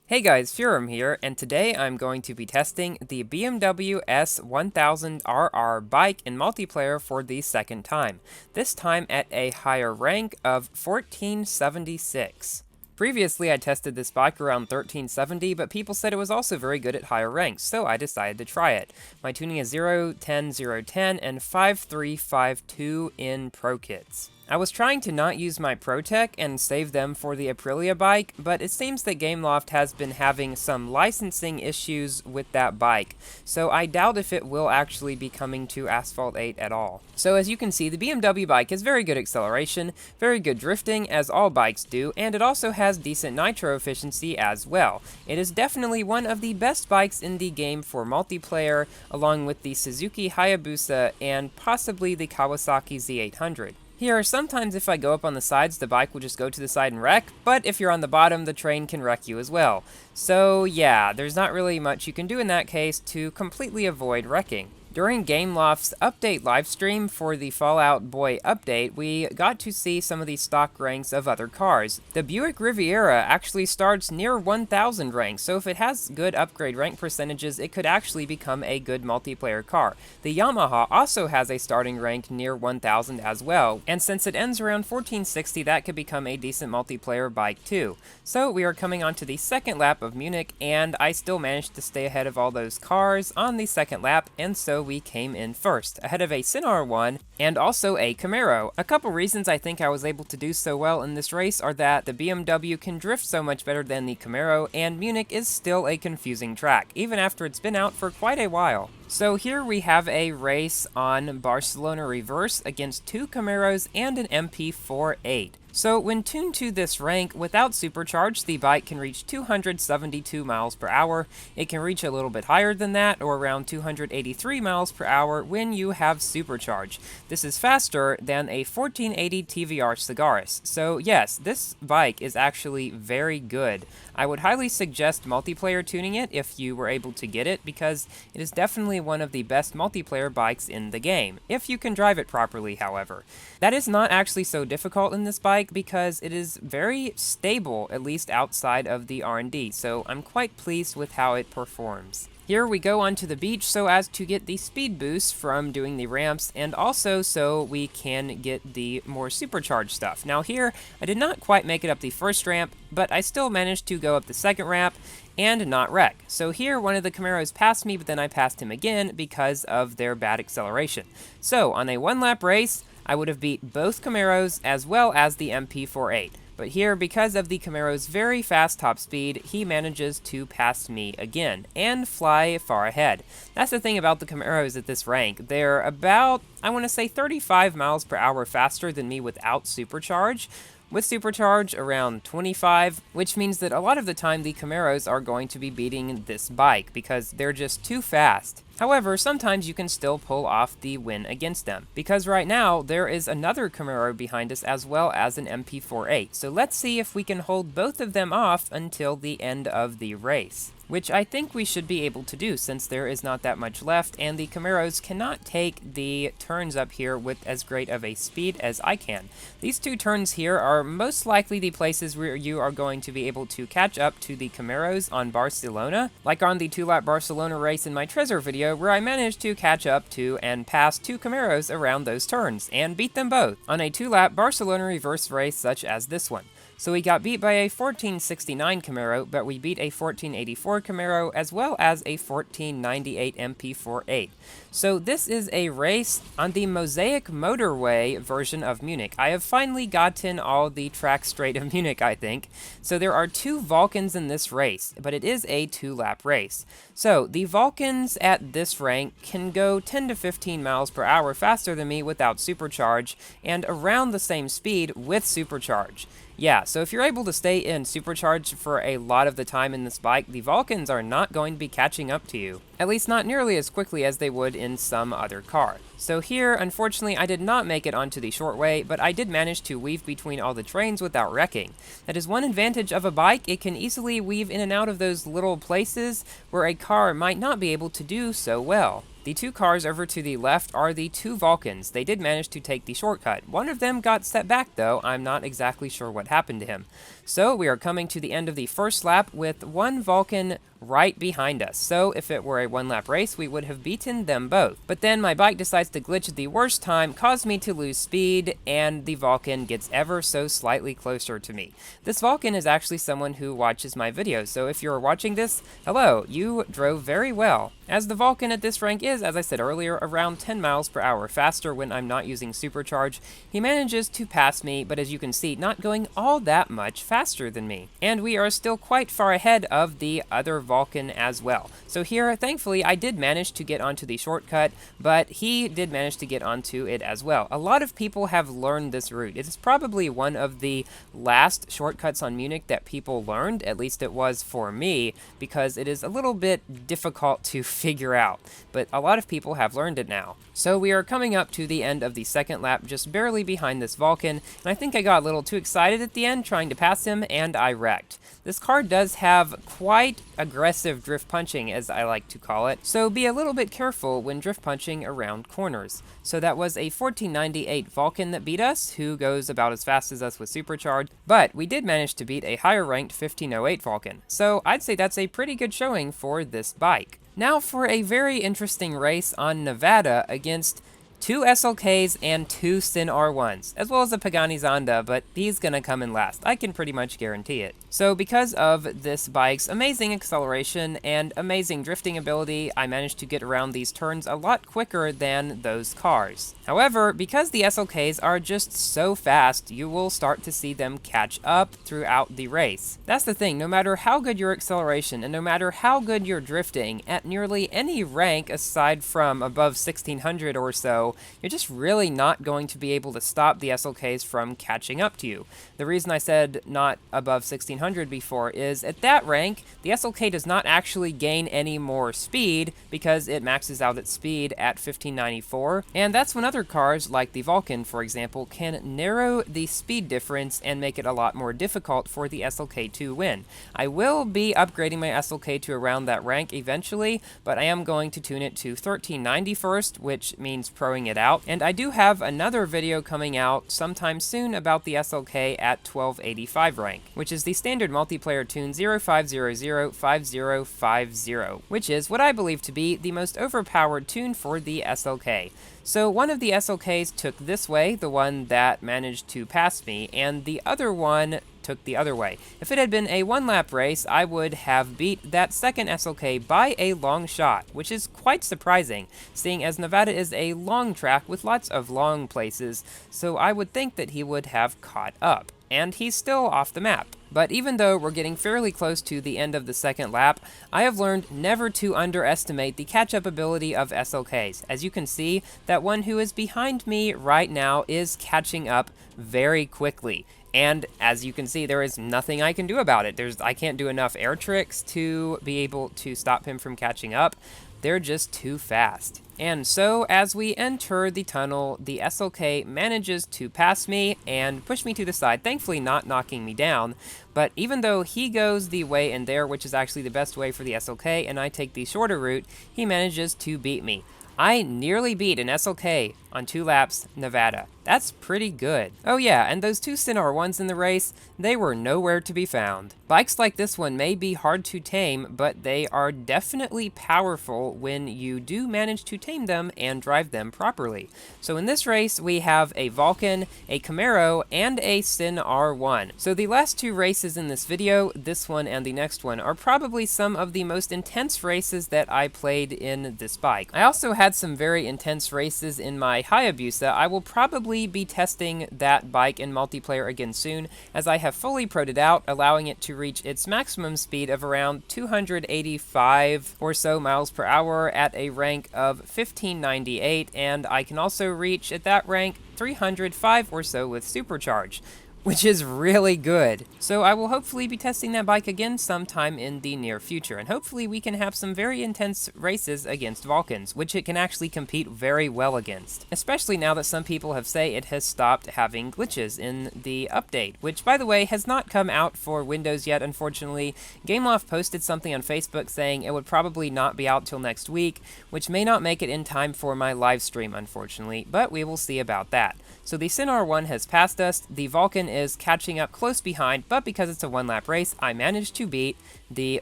Hey guys, Furum here, and today I'm going to be testing the BMW S 1000RR bike in multiplayer for the second time, this time at a higher rank of 1476. Previously, I tested this bike around 1370, but people said it was also very good at higher ranks, so I decided to try it. My tuning is 0, 10, 0, 10, and 5352 in Pro Kits. I was trying to not use my ProTech and save them for the Aprilia bike, but it seems that Gameloft has been having some licensing issues with that bike, so I doubt if it will actually be coming to Asphalt 8 at all. So as you can see, the BMW bike has very good acceleration, very good drifting, as all bikes do, and it also has decent nitro efficiency as well. It is definitely one of the best bikes in the game for multiplayer, along with the Suzuki Hayabusa and possibly the Kawasaki Z800. Here, sometimes if I go up on the sides, the bike will just go to the side and wreck, but if you're on the bottom, the train can wreck you as well. So yeah, there's not really much you can do in that case to completely avoid wrecking. During Gameloft's update livestream for the Fallout Boy update, we got to see some of the stock ranks of other cars. The Buick Riviera actually starts near 1000 ranks, so if it has good upgrade rank percentages, it could actually become a good multiplayer car. The Yamaha also has a starting rank near 1000 as well, and since it ends around 1460, that could become a decent multiplayer bike too. So we are coming on to the second lap of Munich, and I still managed to stay ahead of all those cars on the second lap, and so we came in first, ahead of a Sinar 1 and also a Camaro. A couple reasons I think I was able to do so well in this race are that the BMW can drift so much better than the Camaro, and Munich is still a confusing track, even after it's been out for quite a while. So here we have a race on Barcelona Reverse against two Camaros and an MP4-8. So when tuned to this rank without supercharge, the bike can reach 272 miles per hour. It can reach a little bit higher than that, or around 283 miles per hour when you have supercharge. This is faster than a 1480 TVR Sagaris. So yes, this bike is actually very good. I would highly suggest multiplayer tuning it if you were able to get it, because it is definitely one of the best multiplayer bikes in the game, if you can drive it properly, however. That is not actually so difficult in this bike because it is very stable, at least outside of the R&D, so I'm quite pleased with how it performs. Here we go onto the beach so as to get the speed boost from doing the ramps, and also so we can get the more supercharged stuff. Now here, I did not quite make it up the first ramp, but I still managed to go up the second ramp and not wreck. So here, one of the Camaros passed me, but then I passed him again because of their bad acceleration. So on a one-lap race, I would have beat both Camaros as well as the MP4-8. But here, because of the Camaro's very fast top speed, he manages to pass me again, and fly far ahead. That's the thing about the Camaros at this rank. They're about, I want to say, 35 miles per hour faster than me without supercharge. With supercharge, around 25, which means that a lot of the time the Camaros are going to be beating this bike, because they're just too fast. However, sometimes you can still pull off the win against them, because right now there is another Camaro behind us as well as an MP4-8, so let's see if we can hold both of them off until the end of the race. Which I think we should be able to do, since there is not that much left, and the Camaros cannot take the turns up here with as great of a speed as I can. These two turns here are most likely the places where you are going to be able to catch up to the Camaros on Barcelona, like on the 2-lap Barcelona race in my Trezor video, where I managed to catch up to and pass two Camaros around those turns, and beat them both, on a 2-lap Barcelona reverse race such as this one. So we got beat by a 1469 Camaro, but we beat a 1484 Camaro as well as a 1498 MP4-8. So this is a race on the Mosaic Motorway version of Munich. I have finally gotten all the tracks straight of Munich, I think. So there are two Vulcans in this race, but it is a 2-lap race. So the Vulcans at this rank can go 10 to 15 miles per hour faster than me without supercharge, and around the same speed with supercharge. Yeah, so if you're able to stay in supercharge for a lot of the time in this bike, the Vulcans are not going to be catching up to you. At least not nearly as quickly as they would in some other car. So here, unfortunately, I did not make it onto the short way, but I did manage to weave between all the trains without wrecking. That is one advantage of a bike. It can easily weave in and out of those little places where a car might not be able to do so well. The two cars over to the left are the two Vulcans. They did manage to take the shortcut. One of them got set back though. I'm not exactly sure what happened to him. So we are coming to the end of the first lap with one Vulcan right behind us. So if it were a one-lap race, we would have beaten them both. But then my bike decides to glitch at the worst time, cause me to lose speed, and the Vulcan gets ever so slightly closer to me. This Vulcan is actually someone who watches my videos, so if you're watching this, hello, you drove very well. As the Vulcan at this rank is, as I said earlier, around 10 miles per hour faster when I'm not using supercharge, he manages to pass me, but as you can see, not going all that much faster than me. And we are still quite far ahead of the other Vulcan as well. So here, thankfully, I did manage to get onto the shortcut, but he did manage to get onto it as well. A lot of people have learned this route. It is probably one of the last shortcuts on Munich that people learned, at least it was for me, because it is a little bit difficult to figure out, but a lot of people have learned it now. So we are coming up to the end of the second lap, just barely behind this Vulcan, and I think I got a little too excited at the end trying to pass him, and I wrecked. This car does have quite aggressive drift punching, as I like to call it, so be a little bit careful when drift punching around corners. So that was a 1498 Vulcan that beat us, who goes about as fast as us with supercharged, but we did manage to beat a higher ranked 1508 Vulcan, so I'd say that's a pretty good showing for this bike. Now for a very interesting race on Nevada against two SLKs and two Sin R1s, as well as a Pagani Zonda, but he's gonna come in last. I can pretty much guarantee it. So because of this bike's amazing acceleration and amazing drifting ability, I managed to get around these turns a lot quicker than those cars. However, because the SLKs are just so fast, you will start to see them catch up throughout the race. That's the thing, no matter how good your acceleration and no matter how good your drifting, at nearly any rank aside from above 1600 or so, you're just really not going to be able to stop the SLKs from catching up to you. The reason I said not above 1600 before is at that rank, the SLK does not actually gain any more speed because it maxes out its speed at 1594, and that's when other cars, like the Vulcan for example, can narrow the speed difference and make it a lot more difficult for the SLK to win. I will be upgrading my SLK to around that rank eventually, but I am going to tune it to 1390 first, which means proing it out, and I do have another video coming out sometime soon about the SLK at 1285 rank, which is the standard multiplayer tune 05005050, which is what I believe to be the most overpowered tune for the SLK. So one of the SLKs took this way, the one that managed to pass me, and the other one took the other way. If it had been a one-lap race, I would have beat that second SLK by a long shot, which is quite surprising, seeing as Nevada is a long track with lots of long places, so I would think that he would have caught up. And he's still off the map. But even though we're getting fairly close to the end of the second lap, I have learned never to underestimate the catch-up ability of SLKs. As you can see, that one who is behind me right now is catching up very quickly. And as you can see, there is nothing I can do about it. I can't do enough air tricks to be able to stop him from catching up. They're just too fast. And so, as we enter the tunnel, the SLK manages to pass me and push me to the side, thankfully not knocking me down. But even though he goes the way in there, which is actually the best way for the SLK, and I take the shorter route, he manages to beat me. I nearly beat an SLK on 2 laps, Nevada. That's pretty good. Oh yeah, and those two Sin R1s in the race, they were nowhere to be found. Bikes like this one may be hard to tame, but they are definitely powerful when you do manage to tame them and drive them properly. So in this race, we have a Vulcan, a Camaro, and a Sin R1. So the last 2 races in this video, this one and the next one, are probably some of the most intense races that I played in this bike. I also had some very intense races in my Hayabusa. I will probably be testing that bike in multiplayer again soon, as I have fully pro'd it out, allowing it to reach its maximum speed of around 285 or so miles per hour at a rank of 1598, and I can also reach at that rank 305 or so with supercharge, which is really good. So I will hopefully be testing that bike again sometime in the near future, and hopefully we can have some very intense races against Vulcans, which it can actually compete very well against. Especially now that some people have said it has stopped having glitches in the update, which by the way has not come out for Windows yet, unfortunately. Gameloft posted something on Facebook saying it would probably not be out till next week, which may not make it in time for my live stream, unfortunately, but we will see about that. So the Sin R1 has passed us, the Vulcan is catching up close behind, but because it's a one-lap race, I managed to beat the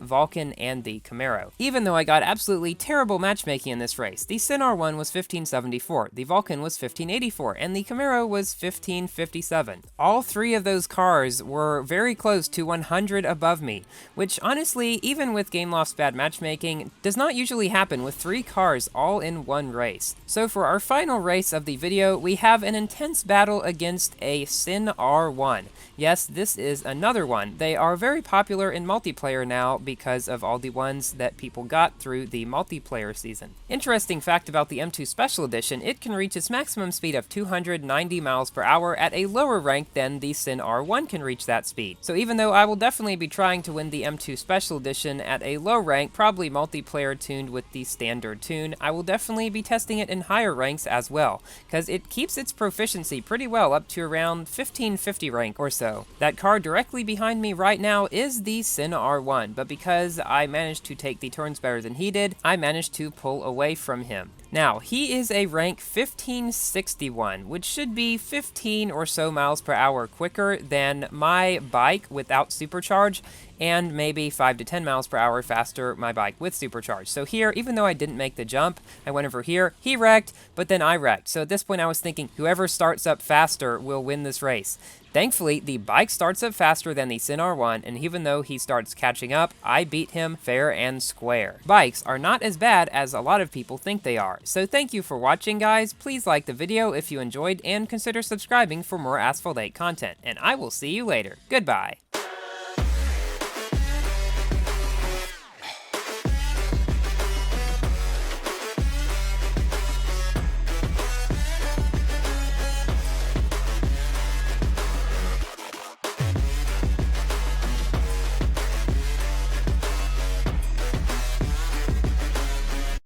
Vulcan and the Camaro. Even though I got absolutely terrible matchmaking in this race, the Sin R1 was 1574, the Vulcan was 1584, and the Camaro was 1557. All three of those cars were very close to 100 above me, which honestly, even with Gameloft's bad matchmaking, does not usually happen with three cars all in one race. So for our final race of the video, we have an intense battle against a Sin R1. Yes, this is another one. They are very popular in multiplayer now because of all the ones that people got through the multiplayer season. Interesting fact about the M2 Special Edition, it can reach its maximum speed of 290 miles per hour at a lower rank than the Sin R1 can reach that speed. So even though I will definitely be trying to win the M2 Special Edition at a low rank, probably multiplayer tuned with the standard tune, I will definitely be testing it in higher ranks as well, because it keeps its proficiency pretty well up to around 1550 rank or so. That car directly behind me right now is the Sin R1, but because I managed to take the turns better than he did, I managed to pull away from him. Now, he is a rank 1561, which should be 15 or so miles per hour quicker than my bike without supercharge, and maybe 5 to 10 miles per hour faster my bike with supercharge. So here, even though I didn't make the jump, I went over here, he wrecked, but then I wrecked. So at this point I was thinking, whoever starts up faster will win this race. Thankfully, the bike starts up faster than the Sin R1, and even though he starts catching up, I beat him fair and square. Bikes are not as bad as a lot of people think they are. So thank you for watching, guys. Please like the video if you enjoyed, and consider subscribing for more Asphalt 8 content, and I will see you later. Goodbye.